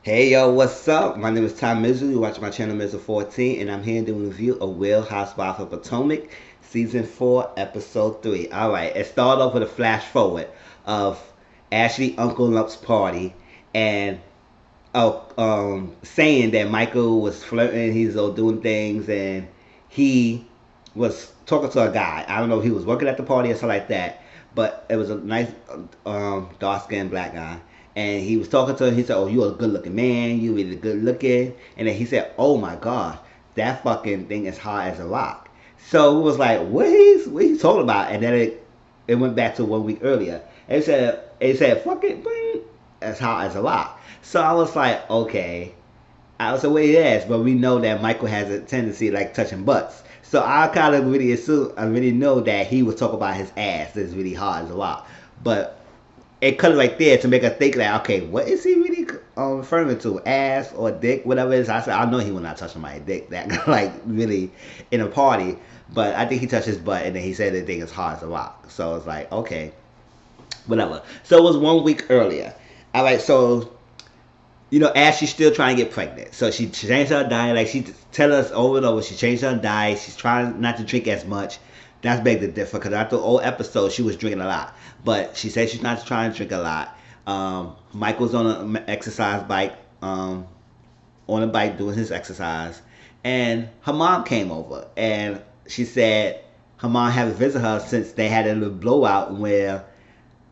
Hey yo, what's up? My name is Tom Mizzle. You watch my channel Mizzle14, and I'm here doing a review of Housewives of Potomac, Season 4, Episode 3. Alright, it started off with a flash forward of Ashley Uncle Lump's party and saying that Michael was flirting, he's doing things, and he was talking to a guy. I don't know if he was working at the party or something like that, but it was a nice dark skinned black guy. And he was talking to him. He said, "Oh, you're a good looking man. You really good looking." And then he said, "Oh my God, that fucking thing is hard as a rock." So it was like, what he's talking about? And then it went back to 1 week earlier. And it said, "Fuck it, bring as hard as a rock." So I was like, okay. I was like, well, yes, but we know that Michael has a tendency like touching butts. So I kind of really assume, I really know that he was talking about his ass. That's really hard as a rock. But it cut right there to make us think like, okay, what is he really referring to? Ass or dick, whatever it is. I said, I know he was not touching my dick, that like really in a party. But I think he touched his butt, and then he said the thing is hard as a rock. So it's like, okay, whatever. So it was 1 week earlier. All right, so Ashley's still trying to get pregnant. So she changed her diet. Like she tell us over and over, she changed her diet. She's trying not to drink as much. That's big the difference because after the old episode, she was drinking a lot. But she said she's not trying to drink a lot. Michael's on an exercise bike, on a bike doing his exercise. And her mom came over. And she said her mom hadn't visited her since they had a little blowout where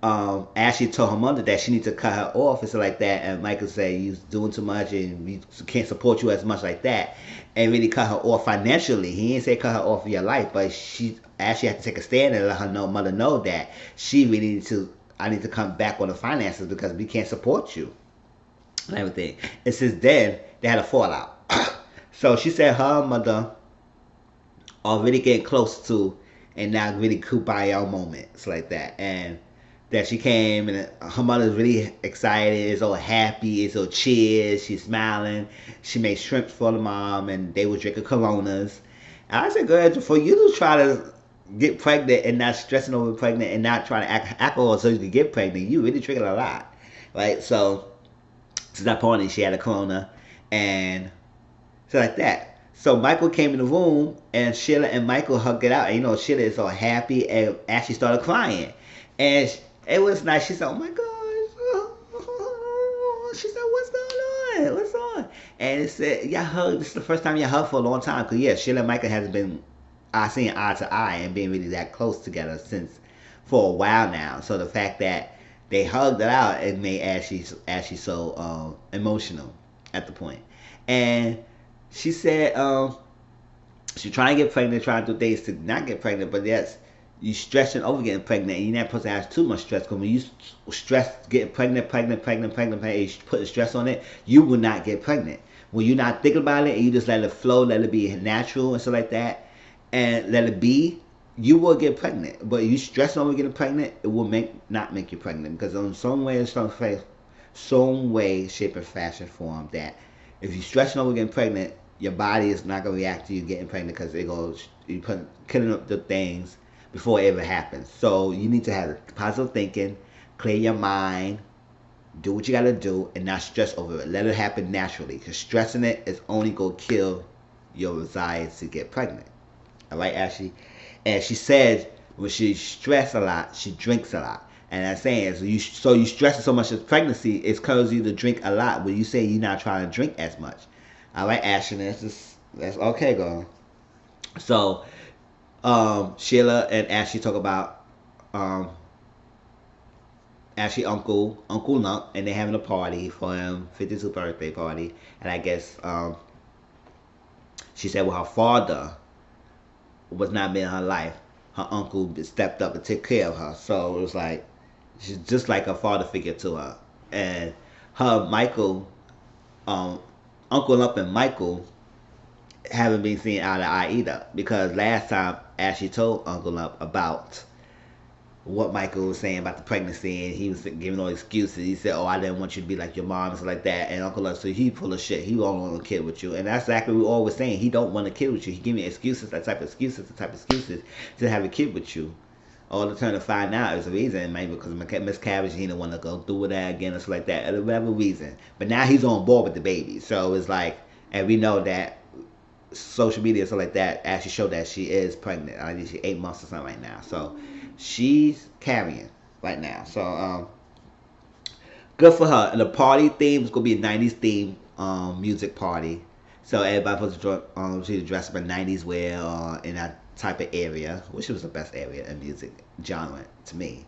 Ashley told her mother that she needs to cut her off and stuff like that, and Michael said you're doing too much and we can't support you as much like that, and really cut her off financially. He didn't say cut her off of your life, but Ashley had to take a stand and let her mother know that she really needs to. I need to come back on the finances because we can't support you and everything. And since then, they had a fallout. So she said her mother are really getting close to and not really kumbaya moments like that, and that she came and her mother's really excited, is all happy, is all cheers, she's smiling. She made shrimps for the mom and they were drinking Coronas. And I said, girl, for you to try to get pregnant and not stressing over pregnant and not trying to act alcohol so you can get pregnant, you really drinking a lot. Right? So to that point she had a Corona and so like that. So Michael came in the room and Sheila and Michael hugged it out. And Sheila is all happy and actually started crying. And it was nice. She said, "Oh my gosh." She said, "What's going on? What's on?" And it said, "Yeah, hug. This is the first time you hugged for a long time." Because, yeah, Sheila and Michael hasn't been seeing eye to eye and being really that close together since for a while now. So the fact that they hugged it out, it made Ashley so emotional at the point. And she said she trying to get pregnant, trying to do things to not get pregnant, but yes, you stressing over getting pregnant, and you're not supposed to have too much stress. Because when you stress getting pregnant, you put the stress on it, you will not get pregnant. When you're not thinking about it and you just let it flow, let it be natural and stuff like that, and let it be, you will get pregnant. But you stressing over getting pregnant, it will not make you pregnant because in some way, shape, or fashion, form that if you're stressing over getting pregnant, your body is not gonna react to you getting pregnant because it goes killing up the things before it ever happens. So you need to have positive thinking, clear your mind, do what you gotta do, and not stress over it. Let it happen naturally. Because stressing it is only gonna kill your desire to get pregnant. Alright, Ashley? And she says when she stressed a lot, she drinks a lot. And I'm saying, so you stressing so much with pregnancy, it's causing you to drink a lot. When you say you're not trying to drink as much. Alright, Ashley, that's okay, girl. So Sheila and Ashley talk about Ashley Uncle Lump, and they're having a party for him, 52nd birthday party. And I guess she said, well, her father was not being in her life. Her uncle stepped up and took care of her. So it was like she's just like a father figure to her. And her Michael, Uncle Lump and Michael haven't been seen eye to eye either. Because last time Ashley told Uncle Lump about what Michael was saying about the pregnancy, and he was giving all excuses. He said, "Oh, I didn't want you to be like your mom," and stuff like that. And Uncle Lump, so he full of shit. He don't want a kid with you, and that's exactly what we always saying. He don't want a kid with you. He give me excuses, that type of excuses to have a kid with you. All the time to find out is the reason, maybe because miscarriage, he didn't want to go through with that again or something like that, or whatever reason. But now he's on board with the baby, so it's like, and we know that social media and stuff like that actually show that she is pregnant. I think she's 8 months or something right now, so she's carrying right now. So good for her. And the party theme is gonna be a '90s theme music party. So everybody supposed to dress up in '90s wear in that type of area, which was the best area in music genre to me,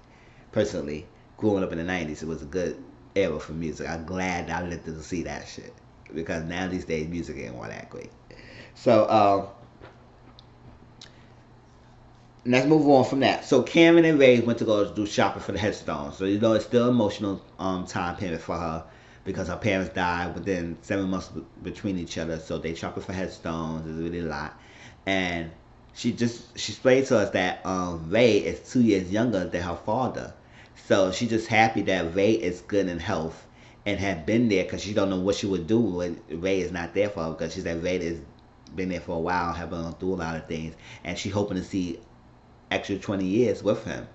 personally. Growing up in the '90s, it was a good era for music. I'm glad I lived to see that shit because now these days music ain't all that great. So let's move on from that. So Karen and Ray went to go do shopping for the headstone. So it's still emotional time period for her because her parents died within 7 months between each other. So they shopping for headstones. It's really a lot. And she explained to us that Ray is 2 years younger than her father. So she's just happy that Ray is good in health and had been there because she don't know what she would do when Ray is not there for her because she said Ray has been there for a while, have gone through a lot of things, and she hoping to see extra 20 years with him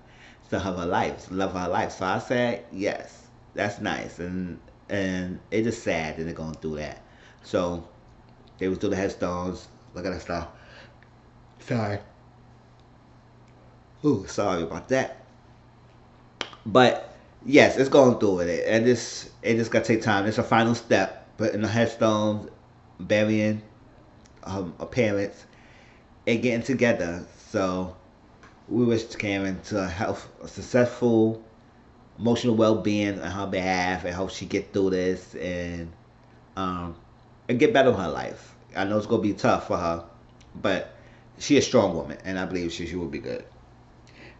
to have her life, love her life. So I said, yes, that's nice. And it's just sad that they're going through that. So they was doing the headstones. Look at that stuff. Sorry. Ooh, sorry about that. But yes, it's going through with it. And it just got to take time. It's a final step. But in the headstones, burying her parents and getting together. So we wish Karen to have a successful emotional well-being on her behalf and hope she get through this and get better in her life. I know it's gonna be tough for her, but she's a strong woman, and I believe she will be good.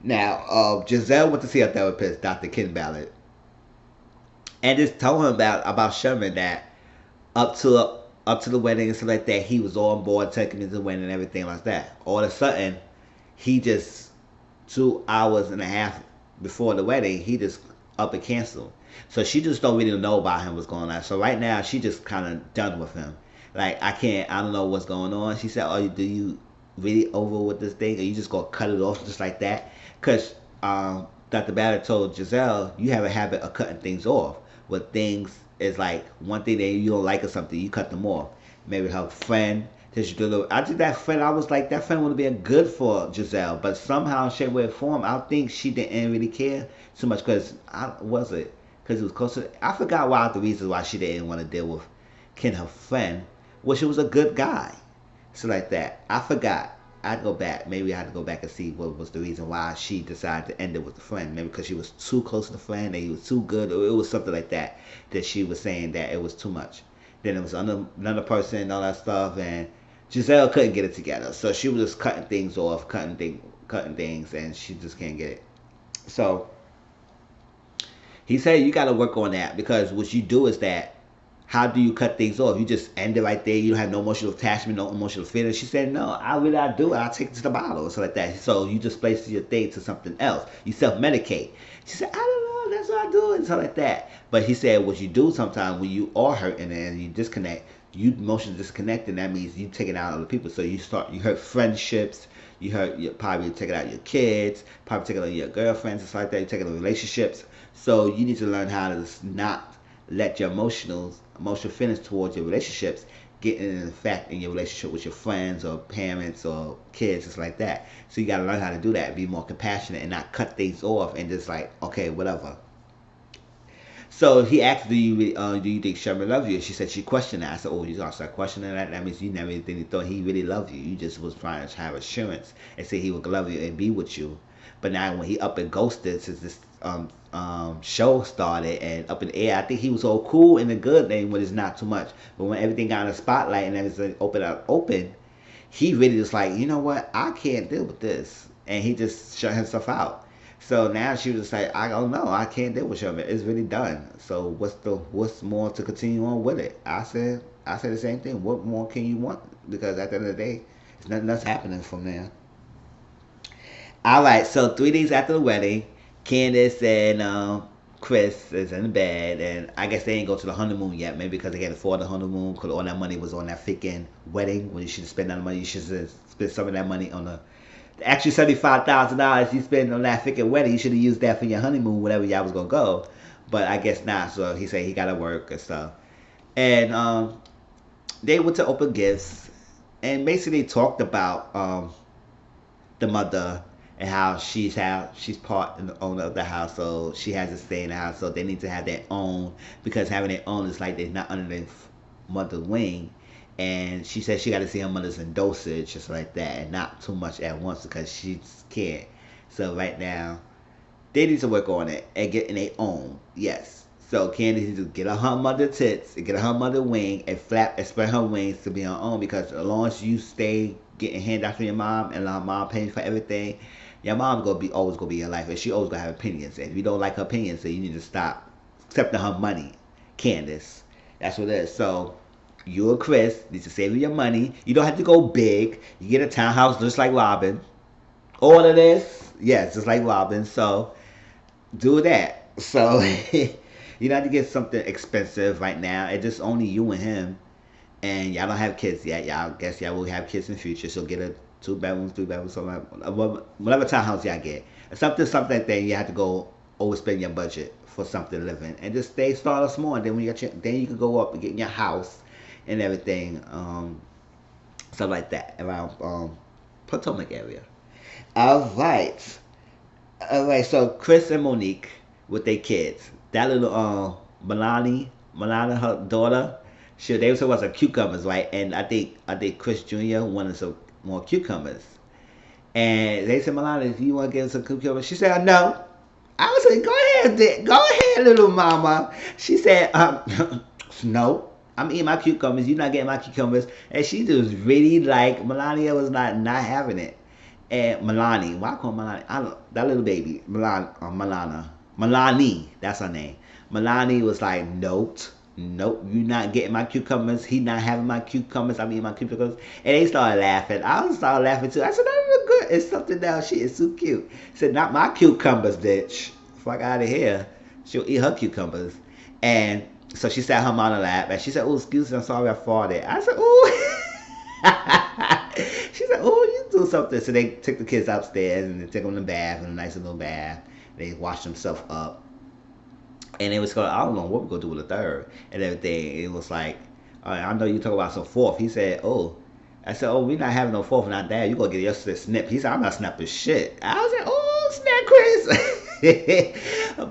Now, Giselle went to see her therapist, Dr. Ken Ballard, and just told him about Sherman that up to the wedding and stuff like that, he was on board taking me to the wedding and everything like that. All of a sudden, he just 2 hours and a half before the wedding, he just up and canceled. So she just don't really know about him what's going on. So right now, she just kind of done with him. Like I don't know what's going on. She said, "Oh, do you really over with this thing, or you just gonna cut it off just like that?" Because Dr. Ballard told Giselle, you have a habit of cutting things off. With things is like one thing that you don't like or something, you cut them off. Maybe her friend. I think that friend, I was like, that friend would have been good for Giselle, but somehow, shape, way, or form, I think she didn't really care too much because because it was closer. I forgot why the reasons why she didn't want to deal with Ken, her friend, which was a good guy. So like that, I forgot. I'd go back. Maybe I had to go back and see what was the reason why she decided to end it with the friend. Maybe because she was too close to the friend, and he was too good, or it was something like that that she was saying that it was too much. Then it was another person and all that stuff, and Giselle couldn't get it together, so she was just cutting things off, cutting things, and she just can't get it. So he said you got to work on that because what you do is that how do you cut things off? You just end it right there. You don't have no emotional attachment, no emotional feeling. She said, no, I do. I take it to the bottle or something like that. So you just place your thing to something else. You self-medicate. She said, I don't know. That's what I do and something like that. But he said, what you do sometimes when you are hurting and you disconnect, you emotionally disconnect, and that means you take it out on other people. So you hurt friendships. You probably take it out on your kids. Probably take it on your girlfriends and stuff like that. You take it on relationships. So you need to learn how to not let your emotional feelings towards your relationships get in effect in your relationship with your friends or parents or kids, just like that. So you got to learn how to do that, be more compassionate and not cut things off and just like, okay, whatever. So he asked, do you think Sherman loves you? And she said she questioned that. I said, oh, you gonna start questioning that? That means you never really thought he really loved you. You just was trying to have assurance and say he would love you and be with you. But now when he up and ghosted since this show started and up in the air, I think he was all cool and a good thing when it's not too much. But when everything got in the spotlight and everything open, he really just like, you know what, I can't deal with this, and he just shut himself out. So now she was just like, I don't know, I can't deal with Sherman. It's really done. So what's more to continue on with it? I said the same thing. What more can you want? Because at the end of the day, there's nothing else happening from there. All right, so 3 days after the wedding, Candace and Chris is in the bed, and I guess they ain't go to the honeymoon yet. Maybe because they can't afford the honeymoon, because all that money was on that freaking wedding. When you should spend that money, you should spend some of that money on the Actually, $75,000 you spend on that freaking wedding, you should have used that for your honeymoon, whenever y'all was gonna go. But I guess not. So he said he gotta work and stuff. And they went to open gifts and basically talked about the mother and how she's part in the owner of the household. She has to stay in the house, so they need to have their own, because having their own is like they're not under their mother's wing. And she said she got to see her mother's in dosage, just like that, and not too much at once because she's can't. So right now, they need to work on it and get in their own. Yes. So Candy needs to get on her mother tits, get on her mother wing, and flap and spread her wings to be her own. Because as long as you stay getting handouts from your mom and let mom paying for everything, your mom gonna be always gonna be in your life, and she always gonna have opinions. And if you don't like her opinions, then you need to stop accepting her money, Candace. That's what it is. So you and Chris need to save your money. You don't have to go big. You get a townhouse just like Robin. All of this, yes, just like Robin. So do that. So you don't have to get something expensive right now. It's just only you and him, and y'all don't have kids yet. Y'all guess y'all will have kids in the future. So get a 2 bedrooms, 3 bedrooms, something like whatever townhouse y'all get. Something like that. You have to go overspend your budget for something living, and just start small. And then when you got then you can go up and get in your house and everything, stuff like that around Potomac area. All right. All right, so Chris and Monique with their kids. That little Melania, her daughter, they was talking about some cucumbers, right? And I think Chris Jr. wanted some more cucumbers. And they said, Melania, if you want to get some cucumbers, she said, no. I was like, go ahead, go ahead, little mama. She said, no. I'm eating my cucumbers. You're not getting my cucumbers. And she just really like, Melania was not having it. And Milani, why I call Milani? I don't, that little baby, Milani, that's her name. Milani was like, nope, you not getting my cucumbers. He not having my cucumbers. I'm eating my cucumbers. And they started laughing. I started laughing too. I said, that look good. It's something else. She is so cute. She said, not my cucumbers, bitch. Fuck out of here. She'll eat her cucumbers. And so she sat her on her lap, and she said, oh, excuse me, I'm sorry I farted. I said, oh. She said, oh, you do something. So they took the kids upstairs, and they took them in the bath, in a nice little bath. They washed themselves up. And it was going, I don't know what we're going to do with the third and everything. It was like, I know you talk about some fourth. He said, oh. I said, oh, we're not having no fourth, not that. You're going to get your snip. He said, I'm not snapping shit. I was like, oh, snap, Chris.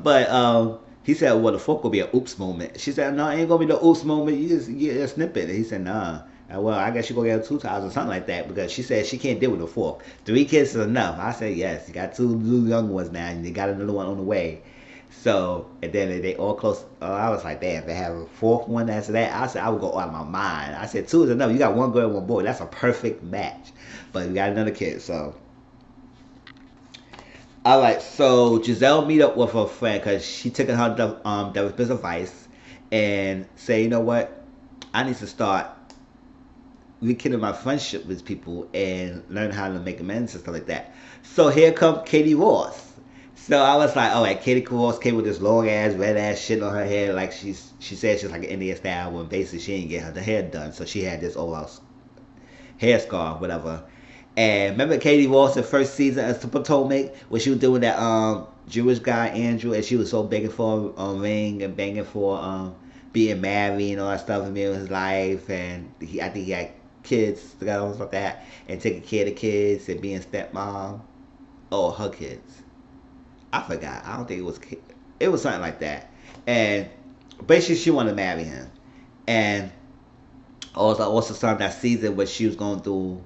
But he said, well, the fourth will be an oops moment. She said, no, it ain't going to be the oops moment. You just get a snippet. And he said, nah. Well, I guess you're going to get 2,000 or something like that, because she said she can't deal with the fourth. 3 kids is enough. I said, yes. You got 2 little young ones now, and you got another one on the way. So, and then they all close. I was like, damn, if they have a fourth one after that, I said, I would go out of my mind. I said, 2 is enough. You got 1 girl and 1 boy. That's a perfect match. But we got another kid, so. All right, so Giselle meet up with her friend because she took her therapist advice and say, you know what? I need to start rekindling my friendship with people and learn how to make amends and stuff like that. So here comes Katie Ross. So I was like, all right, Katie Ross came with this long ass red ass shit on her head, like she said she's like an Indian style, when basically she didn't get her the hair done, so she had this overall hair scar, whatever. And remember Katie Ross, the first season of Potomac, when she was doing that Jewish guy Andrew, and she was so begging for a ring and begging for being married and all that stuff in his life, and I think he had kids together and stuff like that, and taking care of the kids and being stepmom. Oh, her kids. I forgot. I don't think it was. It was something like that. And basically, she wanted to marry him. And also started that season where she was going through.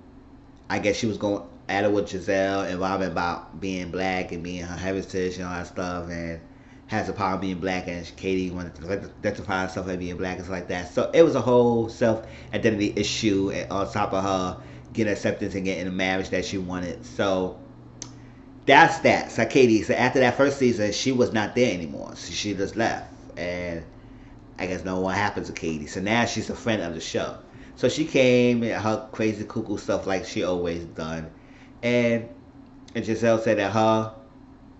I guess she was going at it with Giselle and Robin about being black and being her heritage and all that stuff, and has a problem being black, and Katie wanted to identify herself as being black and stuff like that. So it was a whole self-identity issue, and on top of her getting acceptance and getting a marriage that she wanted. So that's that. So Katie, so after that first season, she was not there anymore. So she just left, and I guess no one happened to Katie. So now she's a friend of the show. So she came and her crazy cuckoo stuff like she always done, and Giselle said that her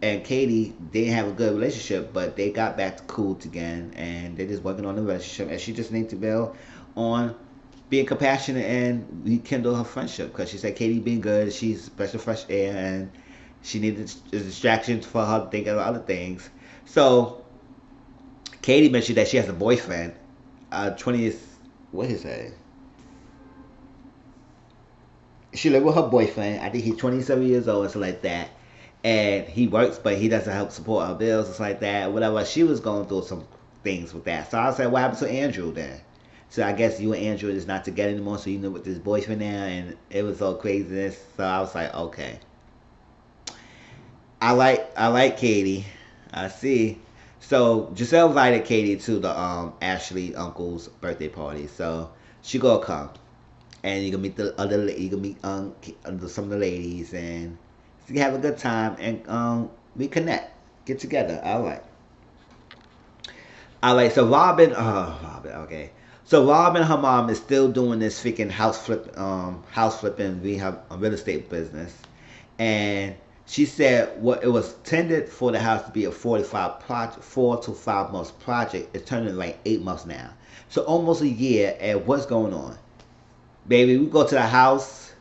and Katie didn't have a good relationship, but they got back to cool again, and they're just working on the relationship, and she just needs to build on being compassionate and rekindle her friendship because she said Katie being good, she's a breath of fresh air, and she needed a distraction for her thinking of other things. So Katie mentioned that she has a boyfriend, 20th, what is that? She lived with her boyfriend. I think he's 27 years old or something like that. And he works, but he doesn't help support her bills or something like that. Whatever. She was going through some things with that. So I said, what happened to Andrew then? So I guess you and Andrew is not together anymore. So you know with this boyfriend now, and it was all craziness. So I was like, okay. I like Katie. I see. So Giselle invited Katie to the Ashley uncle's birthday party. So she gonna come, and you can meet the other. You can meet some of the ladies, and you have a good time, and we connect, get together. All right. All right. So Robin. Okay. So Robin, her mom is still doing this freaking house flipping rehab real estate business, and she said what it was intended for the house to be a 4 to 5 months project. It's turning like 8 months now, so almost a year. And what's going on, baby? We go to the house.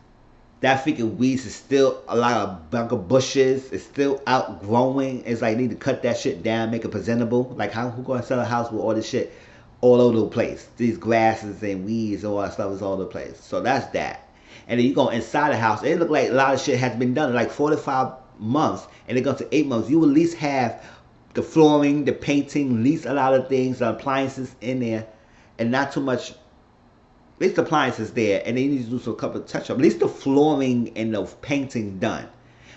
That freaking weeds is still a lot of bunker bushes. It's still outgrowing. It's like need to cut that shit down, make it presentable. Like how who gonna sell a house with all this shit all over the place? These grasses and weeds and all that stuff is all over the place. So that's that. And then you go inside the house. It look like a lot of shit has been done. Like 4 to 5 months, and it goes to 8 months. You at least have the flooring, the painting, at least a lot of things, the appliances in there, and not too much. At least the appliances there, and they need to do some couple of touch up. At least the flooring and the painting done.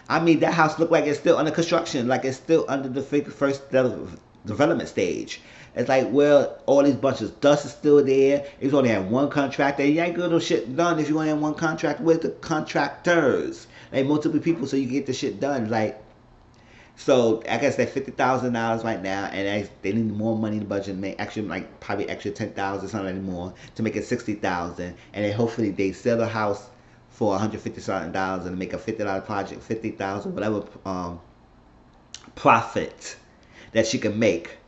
I mean, that house looked like it's still under construction, like it's still under the first development stage. It's like, well, all these bunches of dust is still there. It's only had one contractor. You ain't getting no shit done if you only have one contractor. With the contractors? Like multiple people, so you get the shit done. Like, so I guess they're $50,000 right now, and they need more money in the budget. Make actually like probably extra 10,000 something more to make it 60,000, and then hopefully they sell the house for 150 something dollars and make a $50 project, 50,000 whatever profit that she can make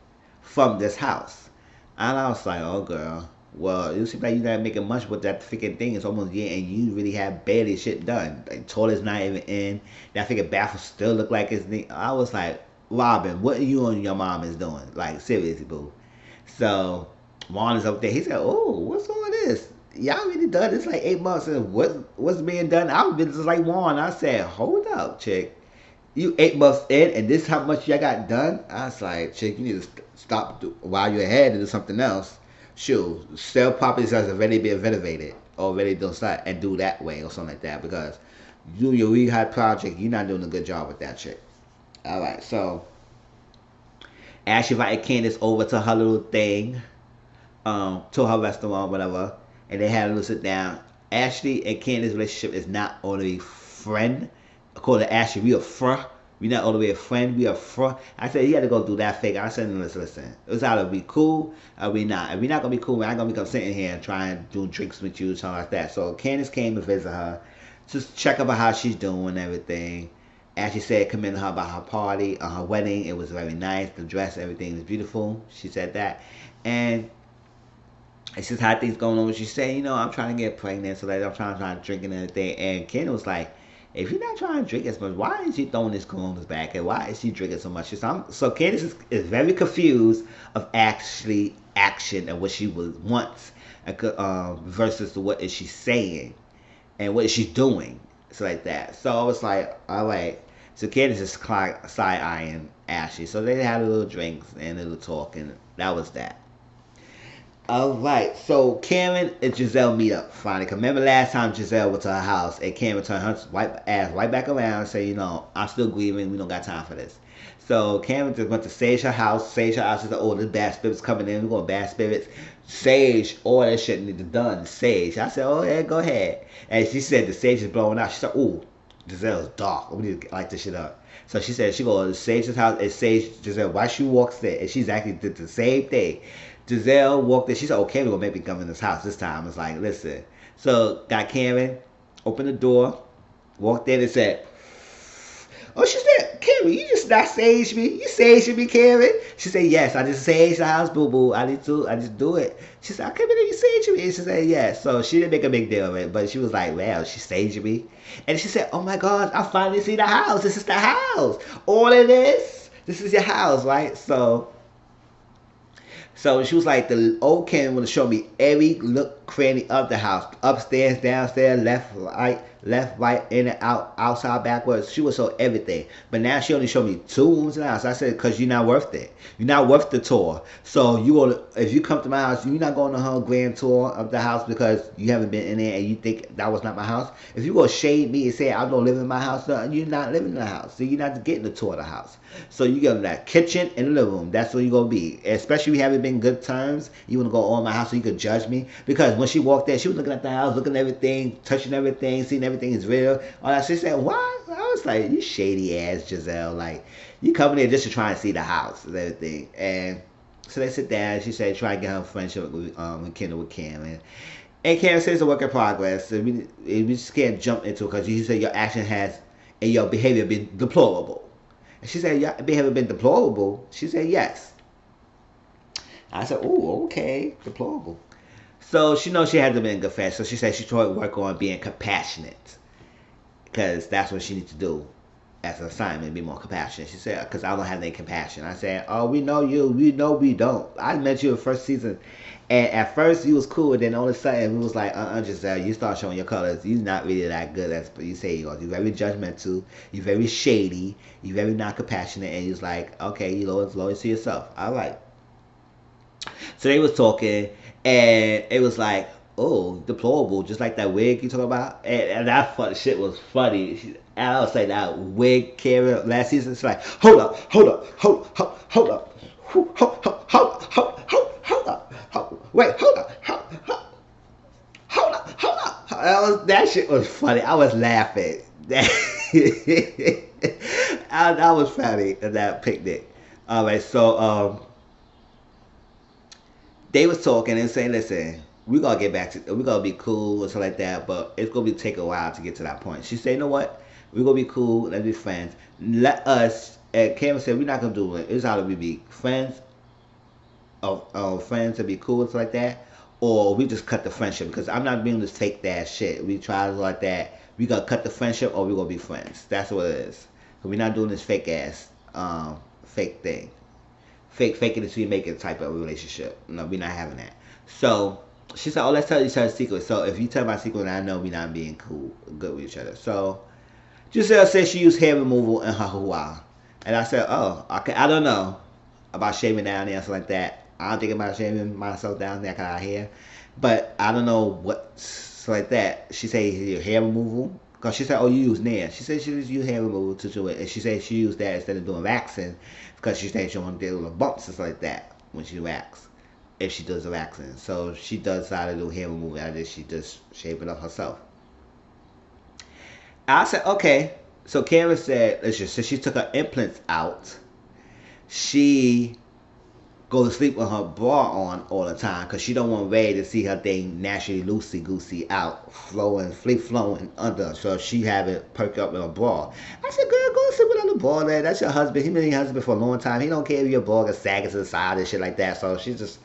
from this house. And I was like, oh girl, well, it seems like you're not making much with that freaking thing. It's almost a year and you really have barely shit done. Like toilet's not even in. That freaking bathroom still look like it's neat. I was like, Robin, what are you and your mom is doing? Like seriously, boo. So Juan is up there. He said, oh, what's all this? Y'all really done this like 8 months, and what's being done? I was just like Juan. I said, hold up, chick. You 8 months in, and this how much y'all got done? I was like, chick, you need to stop while you're ahead and do something else. Shoot, sell properties that's already been renovated, already done start and do that way or something like that, because you your rehab project, you're not doing a good job with that chick. All right, so Ashley invited Candace over to her little thing, to her restaurant, whatever, and they had a little sit down. Ashley and Candace's relationship is not only friend. According to Ashley, we are fr. We not all the way a friend. We are fr. I said you had to go through that fake. I said listen. It's either we cool or we not. If we not gonna be cool, we're not gonna be sitting here and trying to do drinks with you, something like that. So Candace came to visit her, just check about how she's doing and everything. Ashley said commended her about her party, her wedding. It was very nice. The dress, everything was beautiful. She said that, and it's just how things going on. She said, I'm trying to get pregnant, so that I'm trying to drink and everything. And Ken was like, if you're not trying to drink as much, why is she throwing this coronas back? And why is she drinking so much? So Candace is very confused of actually action and what she wants versus what is she saying and what is she doing. So like that. So I was like, all right. So Candace is side-eyeing Ashley. So they had a little drinks and a little talk, and that was that. Alright, so Karen and Giselle meet up finally. Cause remember last time Giselle went to her house and Karen turned her ass right back around and said, I'm still grieving, we don't got time for this. So Karen just went to Sage her house. Sage her house. She said, oh, there's bad spirits coming in, we're going bad spirits. Sage, all that shit need to be done. Sage. I said, oh yeah, go ahead. And she said the sage is blowing out. She said, oh, Giselle's dark. We need to light this shit up. So she said she goes to Sage's house and Sage Giselle while she walks there, and she's actually did the same thing. Giselle walked in. She said, okay, we're going to maybe come in this house this time. It's like, listen. So, got Karen, opened the door, walked in and said, oh, she said, Karen, you just not sage me. You sage me, Karen. She said, yes, I just sage the house, boo boo. I just do it. She said, I can't believe you sage me. And she said, yes. So she didn't make a big deal of it, but she was like, well, she saged me. And she said, oh my God, I finally see the house. This is the house. All of this is your house, right? So she was like, the old Ken would show me every look cranny of the house, upstairs, downstairs, left, right, in and out, outside, backwards. She would show everything. But now she only showed me 2 rooms in the house. I said, because you're not worth it. You're not worth the tour. So if you come to my house, you're not going on her grand tour of the house because you haven't been in there and you think that was not my house. If you go shade me and say I don't live in my house, no, you're not living in the house. So you're not getting the tour of the house. So you get that kitchen and the living room. That's where you're going to be. Especially if you haven't been good terms. You want to go on my house so you could judge me. Because when she walked there, she was looking at the house, looking at everything, touching everything, seeing everything is real. All that. She said, what? I was like, you shady ass Giselle. Like, you coming there just to try and see the house and everything. And so they sit down. She said, try to get her friendship with Kendall with Cam. And Cam says it's a work in progress. So we just can't jump into it because you said your action has and your behavior been deplorable. And she said, your behavior been deplorable? She said, yes. I said, oh, okay, deplorable. So she knows she had to be in good fashion. So she said she tried to work on being compassionate because that's what she needs to do as an assignment, be more compassionate. She said, because I don't have any compassion. I said, oh, we know you. We know we don't. I met you in the first season. And at first, you was cool. And then all of a sudden, we was like, Giselle, you start showing your colors. You're not really that good as you say you are. You're very judgmental. You're very shady. You're very not compassionate. And he's like, okay, you loyal to yourself. All right. So they was talking. And it was like, oh, deplorable. Just like that wig you talking about. And that shit was funny. I was like, that wig Karen last season. It's like, hold up. Wait, hold up. That shit was funny. I was laughing. That was funny at that picnic. All right, so they was talking and saying, listen, we're gonna be cool and stuff like that, but it's gonna take a while to get to that point. She said, you know what? We're gonna be cool, let's be friends. Let us, and Cameron said, we're not gonna do it. It's how we be friends friends to be cool and stuff like that, or we just cut the friendship because I'm not being this fake ass shit. We try to like that. We gotta cut the friendship or we gonna be friends. That's what it is. We're not doing this fake ass fake thing. Faking it till you make it type of relationship. No, we're not having that. So she said, oh, let's tell each other secrets. So if you tell my secret, I know we're not being good with each other. So Giselle said she used hair removal in her Hawaii. And I said, oh, okay, I don't know about shaving down there and stuff like that. I don't think about shaving myself down there because I hair. But I don't know what's like that. She said your hair removal. Because she said, oh, you use nail. She said she used hair removal to do it. And she said she used that instead of doing waxing. Because she said she want to do little bumps and stuff like that when she wax. If she does the waxing. So she does decide to do hair removal. And then she just shave it up herself. I said, okay. So Karen said, listen, since she took her implants out, she go to sleep with her bra on all the time because she don't want Ray to see her thing naturally loosey-goosey out, free flowing under. So she have it perk up in her bra. I said, girl, go sleep with the bra there. That's your husband. He been your husband for a long time. He don't care if your bra is sagging to the side and shit like that. So she just,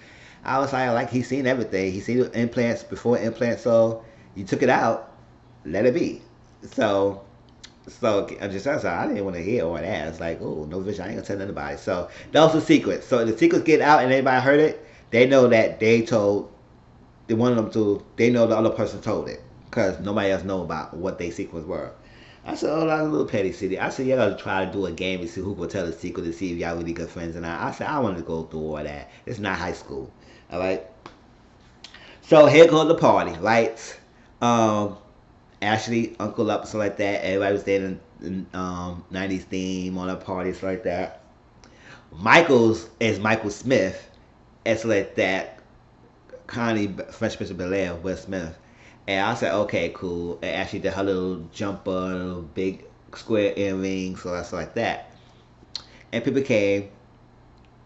I was like he's seen everything. He's seen the implants before implants. So you took it out, let it be. So I just said, I didn't want to hear all that. It's like, oh, no vision. I ain't going to tell anybody. So that was the secret. So if the secrets get out and anybody heard it, they know that they told, they wanted them to, they know the other person told it. Because nobody else know about what their secrets were. I said, oh, that's a little petty city. I said, y'all got to try to do a game and see who will tell the secret to see if y'all really good friends or not. I said, I want to go through all that. It's not high school. All right? So here goes the party, right? Ashley, Uncle Up, stuff like that. Everybody was there in 90s theme on a party, stuff like that. Michael's is Michael Smith, and stuff like that. Connie, Fresh Prince of Bel-Air, Will Smith. And I said, okay, cool. And Ashley did her little jumper, little big square earrings, so that's like that. And people came.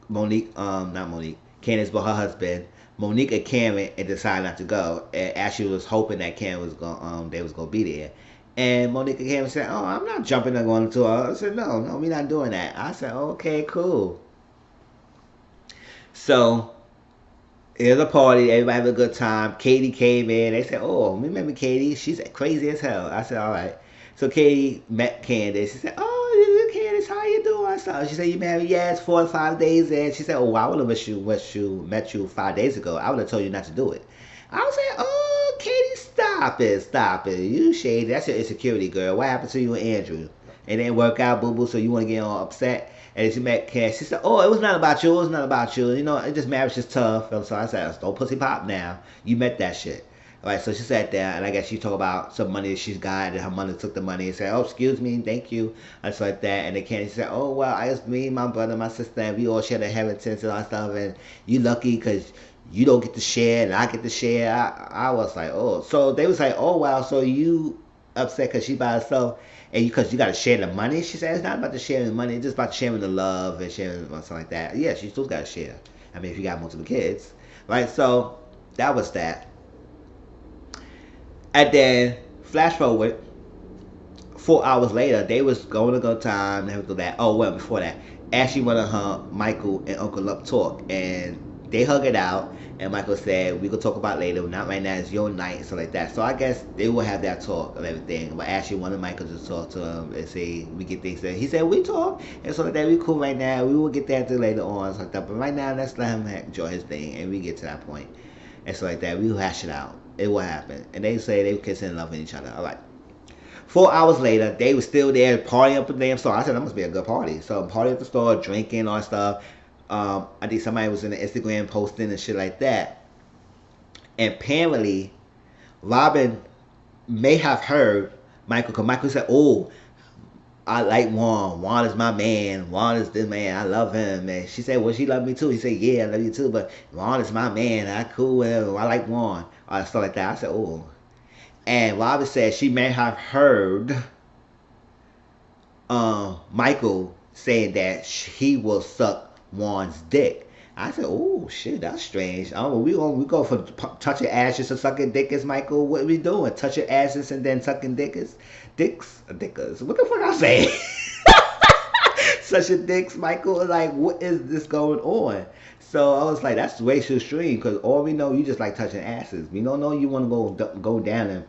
Monique, not Monique. Candace brought her husband. Monique and Karen and decided not to go. And Ashley was hoping that Karen was going, they was gonna be there. And Monica came and said, "Oh, I'm not jumping and going to her." I said, "No, no, we're not doing that." I said, "Okay, cool." So it was a party. Everybody had a good time. Katie came in. They said, "Oh, remember Katie? She's crazy as hell." I said, "All right." So Katie met Candace. She said, "Oh, Candace, how you doing?" So she said, "You married?" Yes, 4 or 5 days in. She said, "Oh, well, I would have met you 5 days ago. I would have told you not to do it." I was like, "Oh, Katie, stop it. You shady. That's your insecurity, girl. What happened to you and Andrew? It didn't work out, boo boo. So you want to get all upset?" And she met Cass. She said, "Oh, it was not about you. It was not about you. You know, it just marriage is tough." And so I said, "Don't pussy pop now. You met that shit." All right, so she sat there, and I guess she talked about some money that she's got, and her mother took the money and said, "Oh, excuse me, thank you," and stuff like that. And then Candy said, "Oh, well, I just me, my brother, my sister, and we all share the inheritance and all that stuff, and you lucky because you don't get to share, and I get to share." I was like, "Oh," so they was like, "Oh, wow, so you upset because she by herself?" And because you got to share the money, she said, "It's not about the sharing the money, it's just about sharing the love and sharing something like that." Yeah, she still got to share. I mean, if you got multiple kids, right? So that was that. And then flash forward 4 hours later, they was going a good time and everything that. Oh well, before that, Ashley went on her Michael and Uncle Luck talk, and they hug it out. And Michael said, "We could talk about it later. Not right now. It's your night, and stuff like that." So I guess they will have that talk and everything. But Ashley wanted Michael to talk to him and say we get things done. He said we talk and so like that. We cool right now. We will get that to later on, and like that. But right now, let's let him enjoy his thing, and we get to that point and so like that. We will hash it out. It will happen. And they say they were kissing and loving each other. All right. 4 hours later, they were still there partying up the damn store. I said that must be a good party. So party at the store, drinking, all that stuff. I think somebody was in the Instagram posting and shit like that. And apparently, Robin may have heard Michael, because Michael said, "Oh, I like Juan. Juan is my man. Juan is the man. I love him." And she said, "Well, she loved me too." He said, "Yeah, I love you too. But Juan is my man. I cool with him. I like Juan." Stuff like that. I said, "Oh." And Robin said she may have heard Michael saying that he will suck Juan's dick. I said, "Oh shit, that's strange. Oh, we go for touching ashes and sucking dickers, Michael. What are we doing? Touching ashes and then sucking dickers, dickers. What the fuck I say? Such dicks, Michael. Like, what is this going on?" So I was like, "That's way too extreme. Because all we know, you just like touching asses. We don't know you want to go down and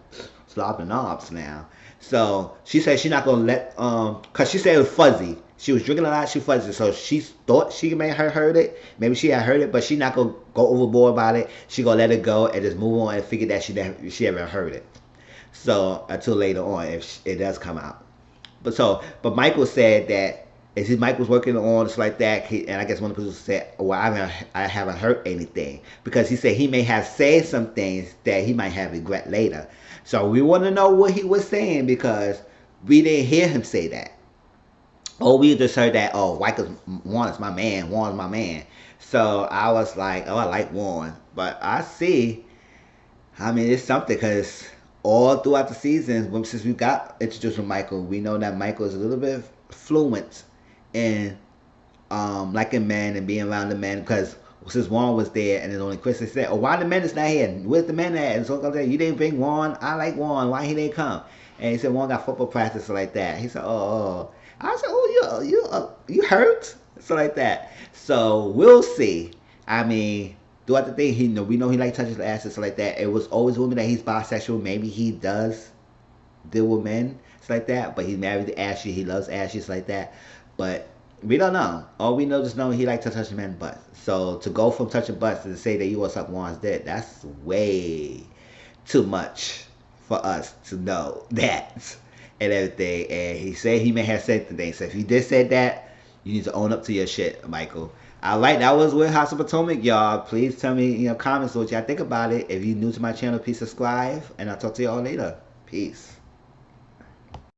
slop the knobs now." So she said she's not gonna let cause she said it was fuzzy. She was drinking a lot, she fuzzy. So she thought she may have heard it. Maybe she had heard it, but she not gonna go overboard about it. She gonna let it go and just move on and figure that she ever heard it. So until later on, if it does come out. But Michael said that as Michael's working on it's like that, and I guess one of the people said, "Well, I haven't heard anything," because he said he may have said some things that he might have regret later. So we want to know what he was saying because we didn't hear him say that. Oh, we just heard that. Oh, Juan is my man. Juan is my man. So I was like, "Oh, I like Juan," but I see. I mean, it's something because all throughout the season, since we got introduced with Michael, we know that Michael is a little bit fluent in liking men and being around the men because since Juan was there and then only Chris said, "Oh, why the men is not here? Where's the men at?" And so I said, "You didn't bring Juan. I like Juan. Why he didn't come?" And he said, "Juan got football practice like that." He said, "Oh." I said, "Oh, you hurt?" So like that. So we'll see. I mean, throughout the thing, we know he like touches the asses like that. It was always rumoured that he's bisexual. Maybe he does deal with men, it's like that. But he's married to Ashley. He loves Ashley, it's like that. But we don't know. All we know just know he likes to touch men's butts. So to go from touching butts to say that you want to suck Juan's dick, that's way too much for us to know that and everything. And he said he may have said the thing. So if you did say that, you need to own up to your shit, Michael. All right, that was with House of Potomac, y'all. Please tell me in your comments what y'all think about it. If you're new to my channel, please subscribe, and I'll talk to y'all later. Peace.